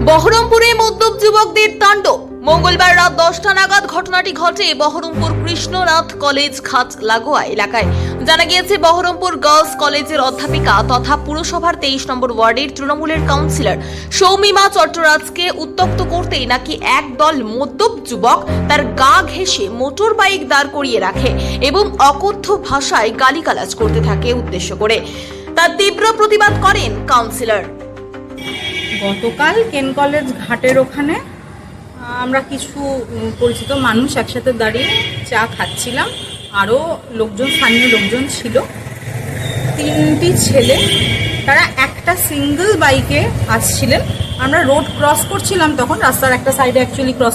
বহরমপুরে মদ্যপ যুবকদের তাণ্ডব। মঙ্গলবার রাত 10টা নাগাদ ঘটনাটি ঘটে বহরমপুর কৃষ্ণনাথ কলেজ ঘাট লাগোয়া এলাকায়। জানা গিয়েছে, বহরমপুর গার্লস কলেজের অধ্যাপিকা তথা পুরসভার 23 নম্বর ওয়ার্ডের তৃণমূলের কাউন্সিলর সৌমিমা চট্টরাজকে উত্ত্যক্ত করতেই নাকি একদল মদ্যপ যুবক তার গা ঘেঁষে মোটর বাইক দাঁড় করিয়ে রাখে এবং অকথ্য ভাষায় গালিগালাজ করতে থাকে উদ্দেশ্য করে। তার তীব্র প্রতিবাদ করেন কাউন্সিলর। গতকাল কেন কলেজ ঘাটের ওখানে আমরা কিছু পরিচিত মানুষ একসাথে দাঁড়িয়ে চা খাচ্ছিলাম। আরও লোকজন, স্থানীয় লোকজন ছিল। 3টি ছেলে, তারা একটা সিঙ্গেল বাইকে আসছিলেন। আমরা রোড ক্রস করছিলাম, তখন রাস্তার একটা সাইডে অ্যাকচুয়ালি ক্রস